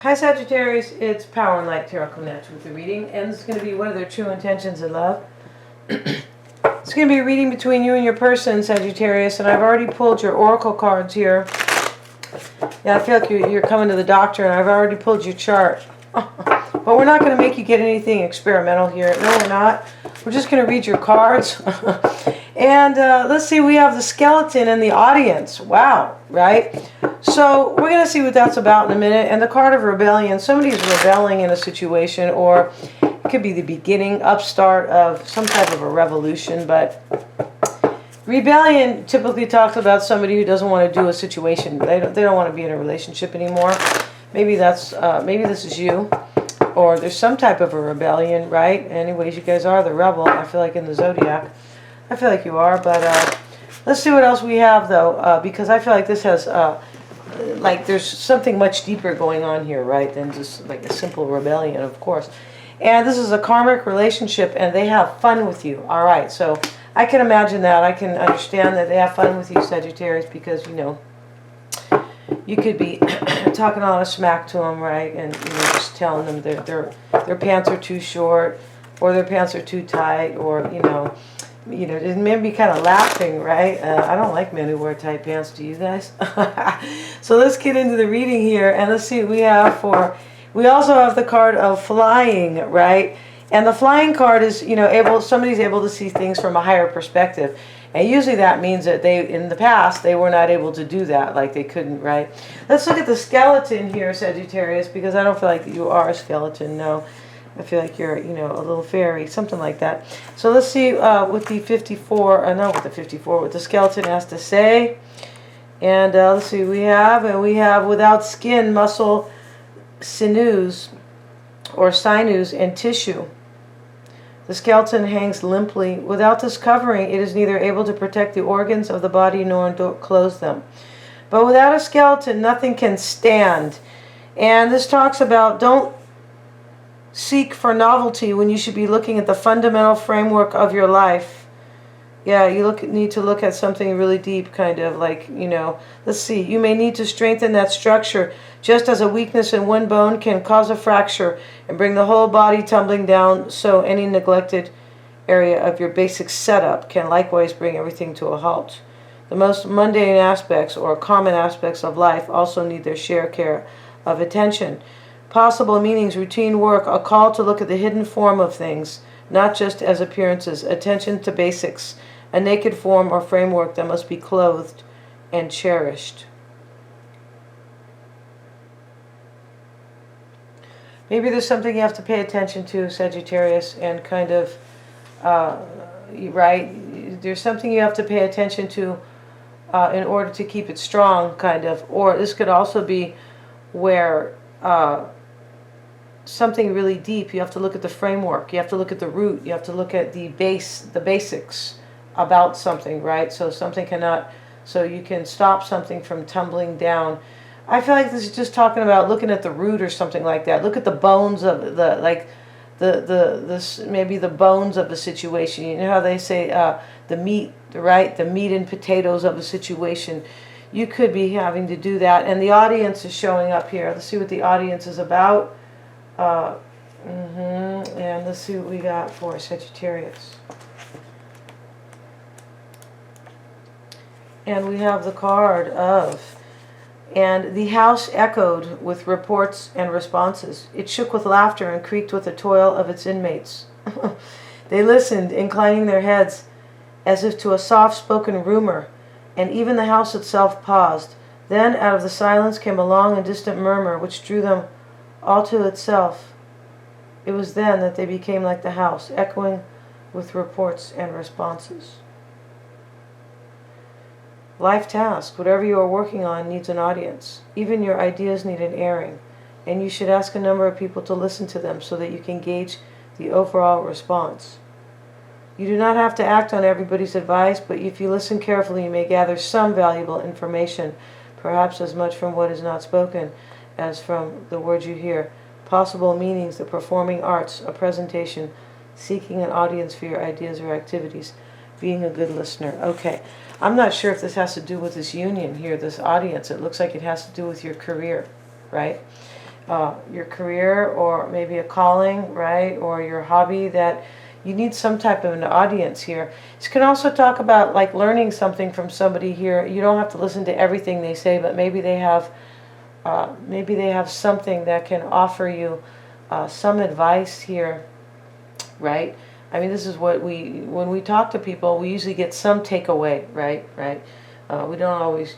Hi Sagittarius, it's Power and Light Tarot Connect with the reading, and this is going to be what are their true intentions in love. It's going to be a reading between you and your person, Sagittarius, and I've already pulled your oracle cards here. Yeah, I feel like you're coming to the doctor, and I've already pulled your chart. But we're not going to make you get anything experimental here. No, we're not. We're just going to read your cards. And let's see, we have the skeleton in the audience. Wow, right? So we're going to see what that's about in a minute. And the card of rebellion. Somebody's rebelling in a situation, or it could be the beginning, upstart of some type of a revolution. But rebellion typically talks about somebody who doesn't want to do a situation. They don't want to be in a relationship anymore. Maybe maybe this is you, or there's some type of a rebellion, right? Anyways, you guys are the rebel. I feel like in the zodiac, I feel like you are. But let's see what else we have though, because I feel like this has like there's something much deeper going on here, right? Than just like a simple rebellion, of course. And this is a karmic relationship, and they have fun with you. All right, so I can imagine that. I can understand that they have fun with you, Sagittarius, because you know you could be talking a lot of smack to them, right? And you know, just telling them their pants are too short, or their pants are too tight, or you know, maybe kind of laughing, right? I don't like men who wear tight pants. Do you guys? So let's get into the reading here, and let's see what we have for. We also have the card of flying, right? And the flying card is, you know, somebody's able to see things from a higher perspective. And usually that means that in the past, they were not able to do that, like they couldn't, right? Let's look at the skeleton here, Sagittarius, because I don't feel like you are a skeleton, no. I feel like you're, you know, a little fairy, something like that. So let's see what the 54, not with the 54, what the skeleton has to say. And let's see, we have without skin, muscle, sinews, or sinews, and tissue. The skeleton hangs limply. Without this covering, it is neither able to protect the organs of the body nor clothe them. But without a skeleton, nothing can stand. And this talks about don't seek for novelty when you should be looking at the fundamental framework of your life. Yeah, you need to look at something really deep, kind of like, you know, let's see. You may need to strengthen that structure, just as a weakness in one bone can cause a fracture and bring the whole body tumbling down, so any neglected area of your basic setup can likewise bring everything to a halt. The most mundane aspects or common aspects of life also need their share of attention. Possible meanings: routine work, a call to look at the hidden form of things, not just as appearances, attention to basics, a naked form or framework that must be clothed and cherished. Maybe there's something you have to pay attention to, Sagittarius, and kind of, right? There's something you have to pay attention to in order to keep it strong, kind of. Or this could also be where something really deep. You have to look at the framework. You have to look at the root. You have to look at the basics about something, right? So you can stop something from tumbling down. I feel like this is just talking about looking at the root or something like that. Look at the bones of maybe the bones of the situation. You know how they say the meat, right? The meat and potatoes of a situation. You could be having to do that. And the audience is showing up here. Let's see what the audience is about. And let's see what we got for Sagittarius. And we have the card of, and the house echoed with reports and responses. It shook with laughter and creaked with the toil of its inmates. They listened, inclining their heads as if to a soft-spoken rumor, and even the house itself paused. Then out of the silence came a long and distant murmur which drew them all to itself. It was then that they became like the house, echoing with reports and responses. Life task, whatever you are working on, needs an audience. Even your ideas need an airing, and you should ask a number of people to listen to them so that you can gauge the overall response. You do not have to act on everybody's advice, but if you listen carefully, you may gather some valuable information, perhaps as much from what is not spoken as from the words you hear. Possible meanings: the performing arts, a presentation, seeking an audience for your ideas or activities, being a good listener. Okay, I'm not sure if this has to do with this union here, this audience. It looks like it has to do with your career, right? your career, or maybe a calling, right? Or your hobby, that you need some type of an audience here. This can also talk about like learning something from somebody here. You don't have to listen to everything they say, but maybe they have something that can offer you some advice here, right? I mean, this is what when we talk to people, we usually get some takeaway, right? We don't always,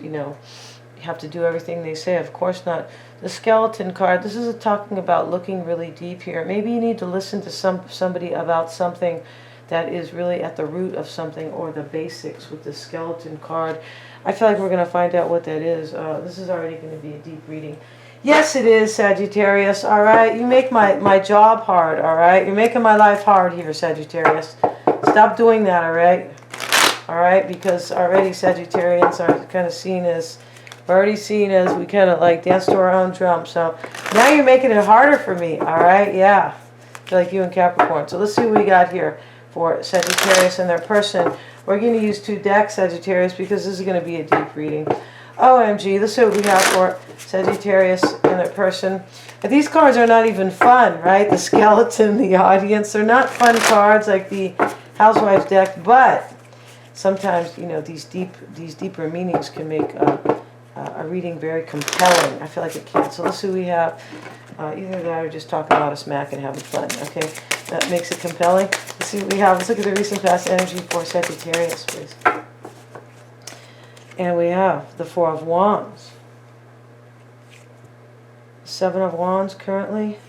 have to do everything they say. Of course not. The skeleton card, this is talking about looking really deep here. Maybe you need to listen to somebody about something that is really at the root of something, or the basics with the skeleton card. I feel like we're going to find out what that is. This is already going to be a deep reading. Yes, it is, Sagittarius. All right, you make my job hard. All right, you're making my life hard here, Sagittarius. Stop doing that. All right, because already Sagittarians are kind of seen as, we kind of like dance to our own drum. So now you're making it harder for me. All right, yeah, I feel like you and Capricorn. So let's see what we got here for Sagittarius and their person. We're going to use 2 decks, Sagittarius, because this is going to be a deep reading. OMG, let's see what we have for Sagittarius and their person. But these cards are not even fun, right? The skeleton, the audience, they're not fun cards like the Housewives deck, but sometimes, these deeper meanings can make a reading very compelling. I feel like it can. So let's see what we have. Either that or just talking a lot of smack and having fun. Okay, that makes it compelling. Let's see what we have. Let's look at the recent past energy for Sagittarius, please. And we have the 4 of Wands. 7 of Wands currently.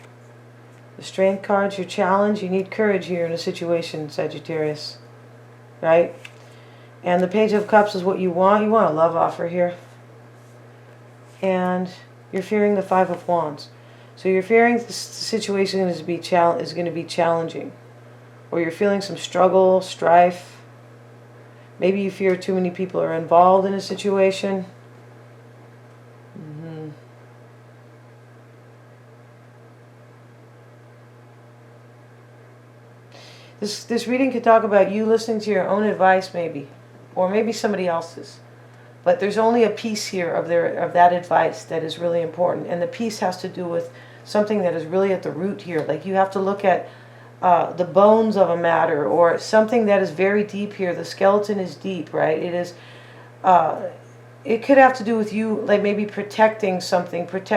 The Strength cards, your challenge. You need courage here in a situation, Sagittarius. Right? And the Page of Cups is what you want. You want a love offer here. And you're fearing the 5 of Wands. So you're fearing this situation is going to be challenging. Or you're feeling some struggle, strife. Maybe you fear too many people are involved in a situation. This reading could talk about you listening to your own advice, maybe. Or maybe somebody else's. But there's only a piece here of that advice that is really important. And the piece has to do with something that is really at the root here. Like you have to look at the bones of a matter, or something that is very deep here. The skeleton is deep, right? It is. It could have to do with you, like maybe protecting something, because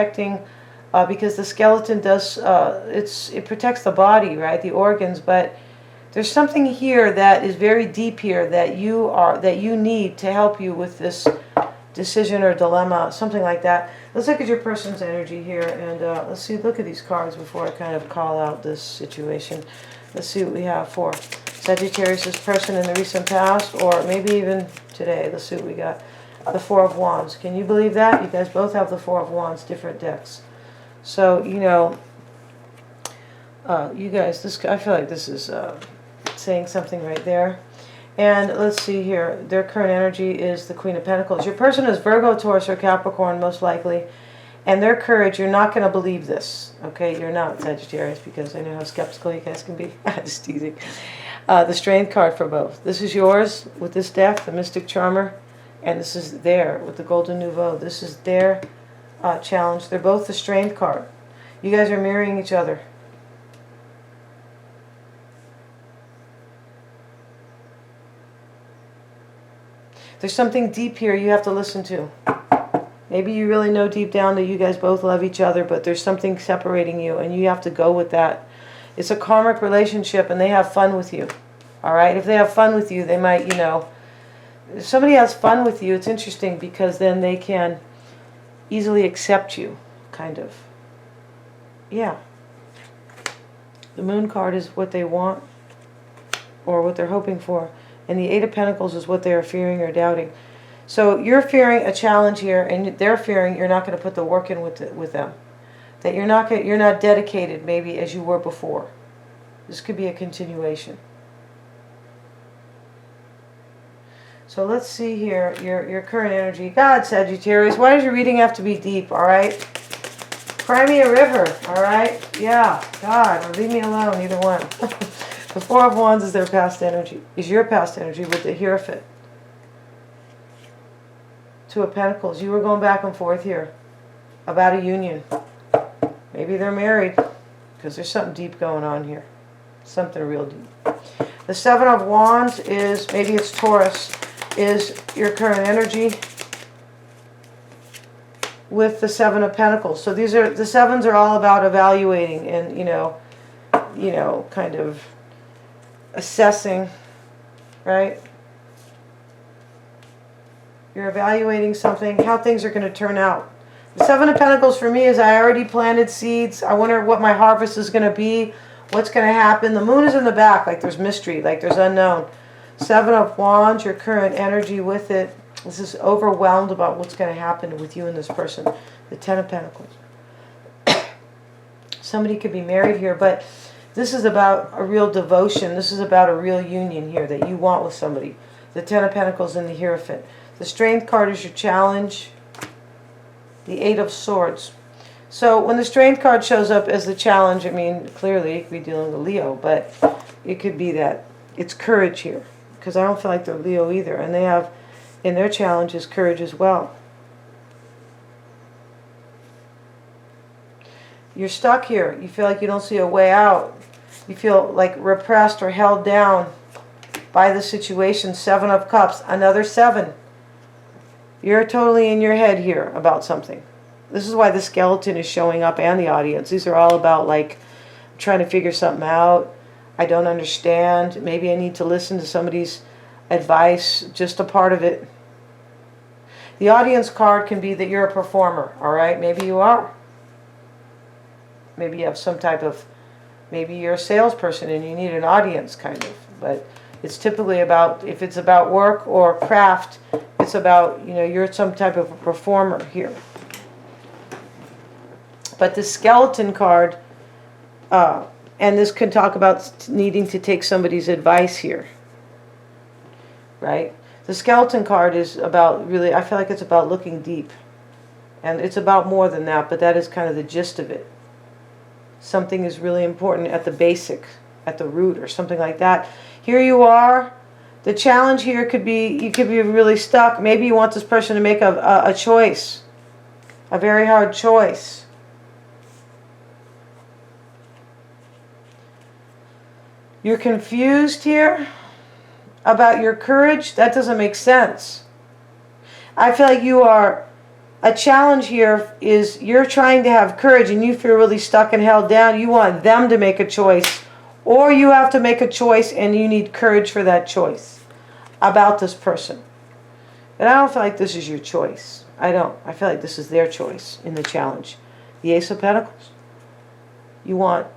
the skeleton does. It protects the body, right? The organs, but there's something here that is very deep here that you need to help you with this decision or dilemma, something like that. Let's look at your person's energy here, and let's look at these cards before I kind of call out this situation. Let's see what we have for Sagittarius' person in the recent past, or maybe even today. Let's see what we got. The 4 of Wands. Can you believe that? You guys both have the 4 of Wands, different decks. So, you guys, I feel like this is saying something right there. And let's see here. Their current energy is the Queen of Pentacles. Your person is Virgo, Taurus, or Capricorn, most likely. And their courage, you're not going to believe this. Okay, you're not, Sagittarius, because I know how skeptical you guys can be. Just teasing. The Strength card for both. This is yours with this deck, the Mystic Charmer. And this is there with the Golden Nouveau. This is their challenge. They're both the Strength card. You guys are mirroring each other. There's something deep here you have to listen to. Maybe you really know deep down that you guys both love each other, but there's something separating you, and you have to go with that. It's a karmic relationship, and they have fun with you. All right? If they have fun with you, they might, if somebody has fun with you, it's interesting, because then they can easily accept you, kind of. Yeah. The Moon card is what they want, or what they're hoping for. And the 8 of Pentacles is what they are fearing or doubting. So you're fearing a challenge here, and they're fearing you're not going to put the work in with them. That you're not dedicated maybe as you were before. This could be a continuation. So let's see here your current energy. God, Sagittarius, why does your reading have to be deep? All right, cry me a river. All right, yeah, God, or leave me alone. Either one. The 4 of Wands is their past energy. Is your past energy with the Hierophant. 2 of Pentacles. You were going back and forth here about a union. Maybe they're married, because there's something deep going on here. Something real deep. The Seven of Wands is, maybe it's Taurus, is your current energy with the Seven of Pentacles. So these are, the sevens are all about evaluating and, you know, kind of assessing, right? You're evaluating something, how things are going to turn out. The Seven of Pentacles for me is I already planted seeds. I wonder what my harvest is going to be. What's going to happen? The moon is in the back, like there's mystery, like there's unknown. Seven of Wands, your current energy with it. This is overwhelmed about what's going to happen with you and this person. The Ten of Pentacles. Somebody could be married here, but this is about a real devotion. This is about a real union here that you want with somebody. The Ten of Pentacles and the Hierophant. The Strength card is your challenge. The Eight of Swords. So when the Strength card shows up as the challenge, I mean, clearly it could be dealing with Leo, but it could be that it's courage here, because I don't feel like they're Leo either, and they have in their challenge is courage as well. You're stuck here. You feel like you don't see a way out. You feel like repressed or held down by the situation. Seven of Cups, another seven. You're totally in your head here about something. This is why the skeleton is showing up and the audience. These are all about like trying to figure something out. I don't understand. Maybe I need to listen to somebody's advice. Just a part of it. The audience card can be that you're a performer. All right? Maybe you are. Maybe you have some type of, maybe you're a salesperson and you need an audience kind of. But it's typically about, if it's about work or craft, it's about, you know, you're some type of a performer here. But the skeleton card, and this could talk about needing to take somebody's advice here, right? The skeleton card is about really, I feel like it's about looking deep. And it's about more than that, but that is kind of the gist of it. Something is really important at the basic, at the root or something like that. Here you are. The challenge here could be, you could be really stuck. Maybe you want this person to make a choice, a very hard choice. You're confused here about your courage. That doesn't make sense. I feel like you are, a challenge here is you're trying to have courage and you feel really stuck and held down. You want them to make a choice, or you have to make a choice and you need courage for that choice about this person. And I don't feel like this is your choice. I don't. I feel like this is their choice in the challenge. The Ace of Pentacles. You want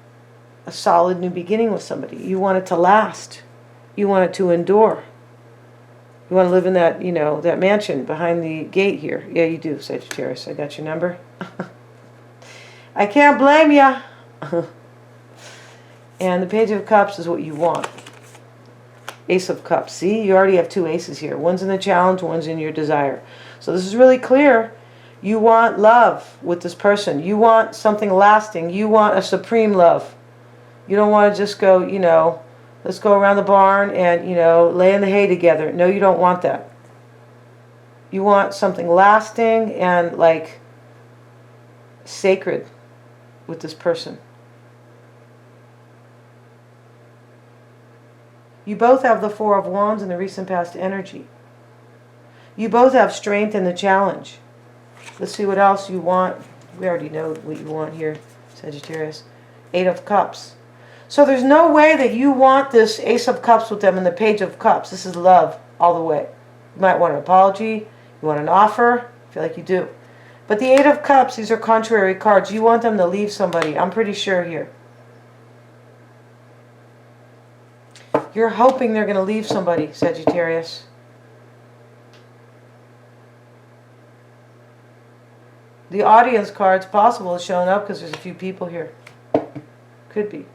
a solid new beginning with somebody. You want it to last. You want it to endure. You want to live in that, you know, that mansion behind the gate here. Yeah, you do, Sagittarius. I got your number. I can't blame ya. And the Page of Cups is what you want. Ace of Cups. See, you already have two aces here. One's in the challenge, one's in your desire. So this is really clear. You want love with this person. You want something lasting. You want a supreme love. You don't want to just go, you know, let's go around the barn and, you know, lay in the hay together. No, you don't want that. You want something lasting and, like, sacred with this person. You both have the Four of Wands and the recent past energy. You both have strength in the challenge. Let's see what else you want. We already know what you want here, Sagittarius. Eight of Cups. So there's no way that you want this Ace of Cups with them in the Page of Cups. This is love all the way. You might want an apology. You want an offer. I feel like you do. But the Eight of Cups, these are contrary cards. You want them to leave somebody. I'm pretty sure here. You're hoping they're going to leave somebody, Sagittarius. The audience card's possible is showing up because there's a few people here. Could be.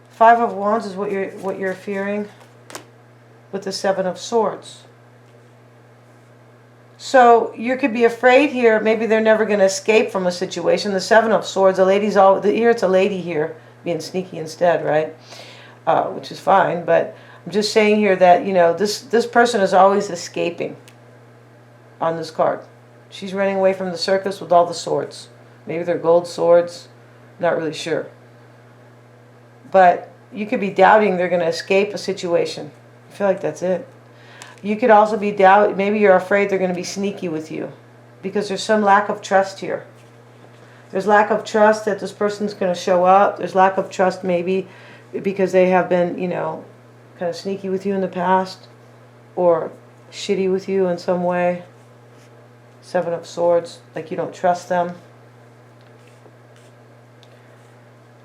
Five of Wands is what you're fearing with the Seven of Swords. So you could be afraid here. Maybe they're never going to escape from a situation. The Seven of Swords, a lady's all here. It's a lady here being sneaky instead, right? Which is fine. But I'm just saying here that, you know, this person is always escaping on this card. She's running away from the circus with all the swords. Maybe they're gold swords. Not really sure. But you could be doubting they're going to escape a situation. I feel like that's it. You could also be maybe you're afraid they're going to be sneaky with you, because there's some lack of trust here. There's lack of trust that this person's going to show up. There's lack of trust maybe because they have been, you know, kind of sneaky with you in the past, or shitty with you in some way. Seven of Swords, like you don't trust them.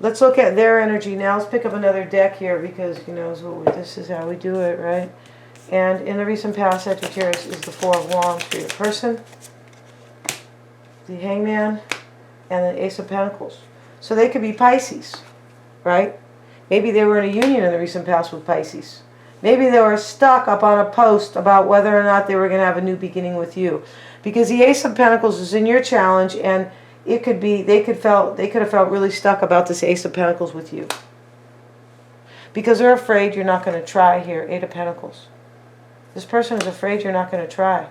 Let's look at their energy now. Let's pick up another deck here, because, you know, this is how we do it, right? And in the recent past, Sagittarius is the Four of Wands for your person, the Hangman, and the Ace of Pentacles. So they could be Pisces, right? Maybe they were in a union in the recent past with Pisces. Maybe they were stuck up on a post about whether or not they were going to have a new beginning with you. Because the Ace of Pentacles is in your challenge, and it could be they could have felt really stuck about this Ace of Pentacles with you. Because they're afraid you're not going to try here. Eight of Pentacles. This person is afraid you're not going to try.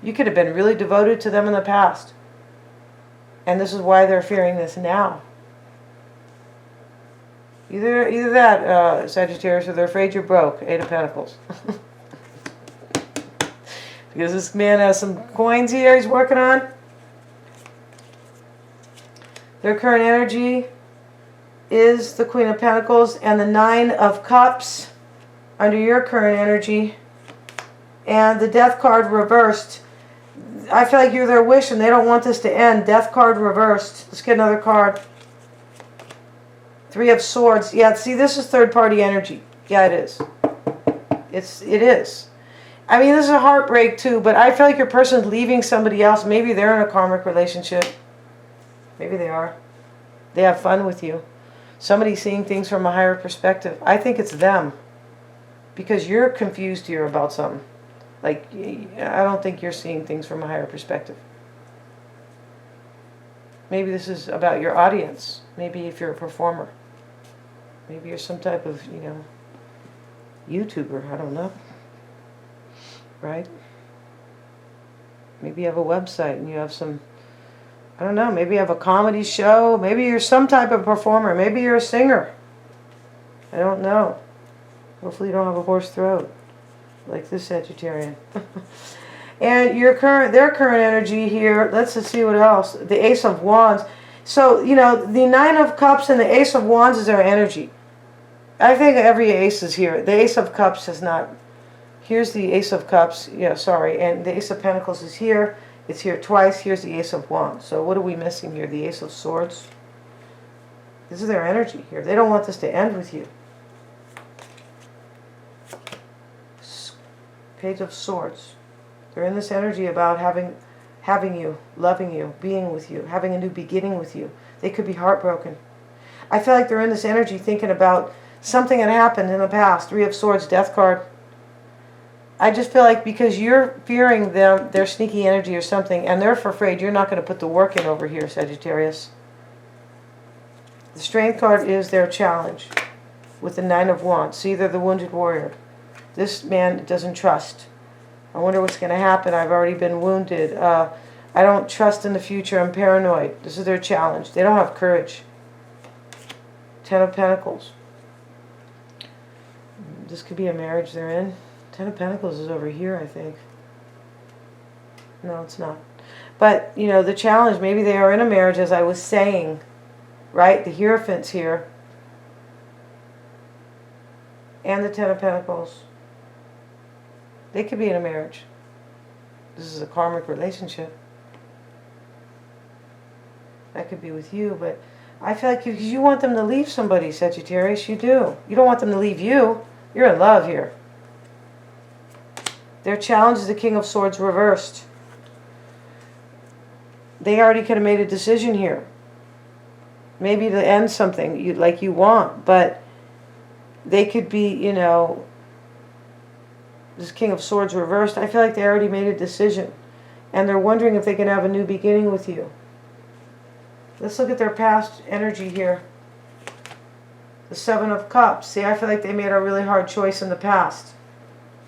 You could have been really devoted to them in the past. And this is why they're fearing this now. Either that, Sagittarius, or they're afraid you're broke. Eight of Pentacles. Because this man has some coins here he's working on. Their current energy is the Queen of Pentacles and the Nine of Cups under your current energy. And the Death card reversed. I feel like you're their wish and they don't want this to end. Death card reversed. Let's get another card. Three of Swords. Yeah, see, this is third-party energy. Yeah, it is. It is. I mean, this is a heartbreak too, but I feel like your person's leaving somebody else. Maybe they're in a karmic relationship. Maybe they are. They have fun with you. Somebody's seeing things from a higher perspective. I think it's them. Because you're confused here about something. Like, I don't think you're seeing things from a higher perspective. Maybe this is about your audience. Maybe if you're a performer. Maybe you're some type of, you know, YouTuber. I don't know. Right? Maybe you have a website and you have some, I don't know, maybe you have a comedy show. Maybe you're some type of performer. Maybe you're a singer. I don't know. Hopefully you don't have a hoarse throat like this Sagittarian. And their current energy here, let's just see what else. The Ace of Wands. So, you know, the Nine of Cups and the Ace of Wands is their energy. I think every ace is here. The Ace of Cups is not. Here's the Ace of Cups. Yeah, sorry. And the Ace of Pentacles is here. It's here twice. Here's the Ace of Wands. So what are we missing here? The Ace of Swords. This is their energy here. They don't want this to end with you. Page of Swords. They're in this energy about having you, loving you, being with you, having a new beginning with you. They could be heartbroken. I feel like they're in this energy thinking about something that happened in the past. Three of Swords, Death card. I just feel like because you're fearing them, their sneaky energy or something, and they're afraid you're not going to put the work in over here, Sagittarius. The Strength card is their challenge with the Nine of Wands. See, they're the wounded warrior. This man doesn't trust. I wonder what's going to happen. I've already been wounded. I don't trust in the future. I'm paranoid. This is their challenge. They don't have courage. Ten of Pentacles. This could be a marriage they're in. Ten of Pentacles is over here, I think. No, it's not. But, you know, the challenge, maybe they are in a marriage, as I was saying. Right? The Hierophant's here. And the Ten of Pentacles. They could be in a marriage. This is a karmic relationship. That could be with you, but I feel like you want them to leave somebody, Sagittarius. You do. You don't want them to leave you. You're in love here. Their challenge is the King of Swords reversed. They already could have made a decision here. Maybe to end something you want, but they could be, you know, this King of Swords reversed. I feel like they already made a decision. And they're wondering if they can have a new beginning with you. Let's look at their past energy here. The Seven of Cups. See, I feel like they made a really hard choice in the past.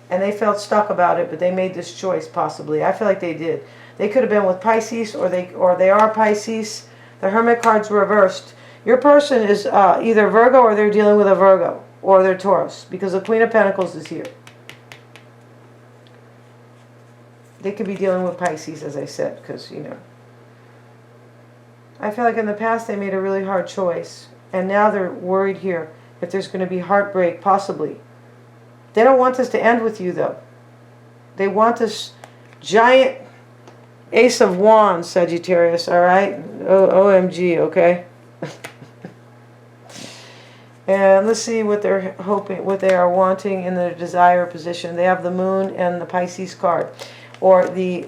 And they felt stuck about it, but they made this choice possibly. I feel like they did. They could have been with Pisces, or they are Pisces. The Hermit card's reversed. Your person is either Virgo, or they're dealing with a Virgo, or they're Taurus, because the Queen of Pentacles is here. They could be dealing with Pisces, as I said, because, you know. I feel like in the past they made a really hard choice. And now they're worried here if there's going to be heartbreak, possibly. They don't want this to end with you, though. They want this giant Ace of Wands, Sagittarius, all right? OMG, okay? And let's see what they're hoping, what they are wanting in their desire position. They have the Moon and the Pisces card, or the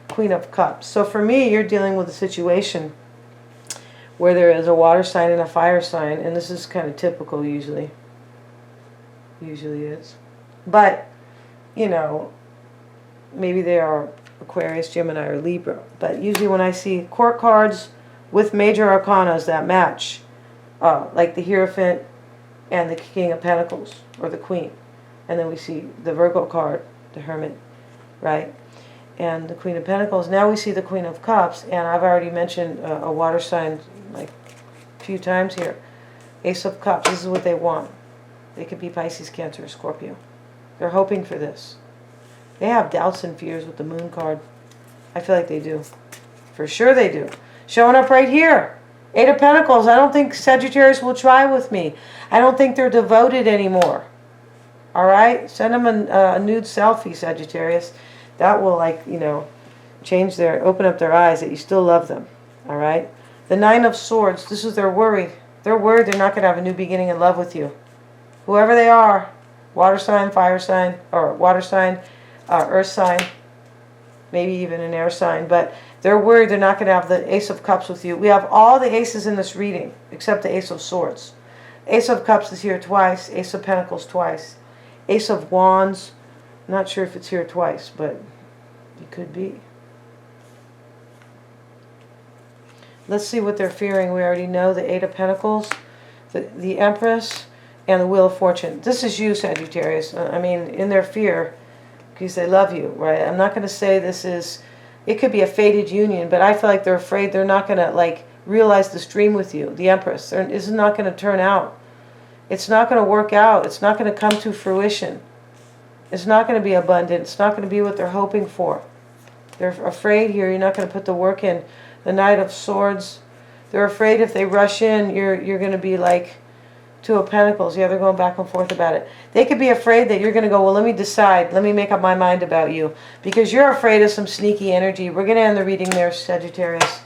Queen of Cups. So for me, you're dealing with a situation where there is a water sign and a fire sign, and this is kind of typical usually. Usually is. But, you know, maybe they are Aquarius, Gemini, or Libra. But usually when I see court cards with major arcanas that match, like the Hierophant and the King of Pentacles, or the Queen. And then we see the Virgo card, the Hermit, right? And the Queen of Pentacles. Now we see the Queen of Cups, and I've already mentioned a water sign like a few times here. Ace of Cups, this is what they want. They could be Pisces, Cancer, or Scorpio. They're hoping for this. They have doubts and fears with the Moon card. I feel like they do. For sure they do. Showing up right here. Eight of Pentacles. I don't think Sagittarius will try with me. I don't think they're devoted anymore. Alright? Send them a nude selfie, Sagittarius. That will, like, you know, change their, open up their eyes that you still love them. Alright? The Nine of Swords. This is their worry. They're worried they're not going to have a new beginning in love with you. Whoever they are. Water sign, fire sign, or water sign, earth sign, maybe even an air sign, but they're worried they're not going to have the Ace of Cups with you. We have all the aces in this reading, except the Ace of Swords. Ace of Cups is here twice, Ace of Pentacles twice. Ace of Wands, not sure if it's here twice, but it could be. Let's see what they're fearing. We already know the Eight of Pentacles, the Empress, and the Wheel of Fortune. This is you, Sagittarius. I mean, in their fear, because they love you, right? I'm not going to say this is, it could be a fated union, but I feel like they're afraid they're not going to, like, realize this dream with you, the Empress. This is not going to turn out. It's not going to work out. It's not going to come to fruition. It's not going to be abundant. It's not going to be what they're hoping for. They're afraid here you're not going to put the work in. The Knight of Swords, they're afraid if they rush in, you're going to be like Two of Pentacles. Yeah, they're going back and forth about it. They could be afraid that you're going to go, well, let me decide. Let me make up my mind about you. Because you're afraid of some sneaky energy. We're going to end the reading there, Sagittarius.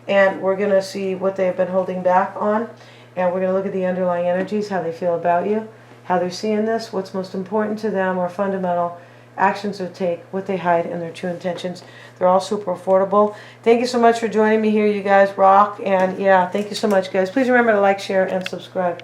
And we're going to see what they've been holding back on. And we're going to look at the underlying energies, how they feel about you, how they're seeing this, what's most important to them, or fundamental actions to take, what they hide, and their true intentions. They're all super affordable. Thank you so much for joining me here. You guys rock. And yeah, thank you so much, guys. Please remember to like, share, and subscribe.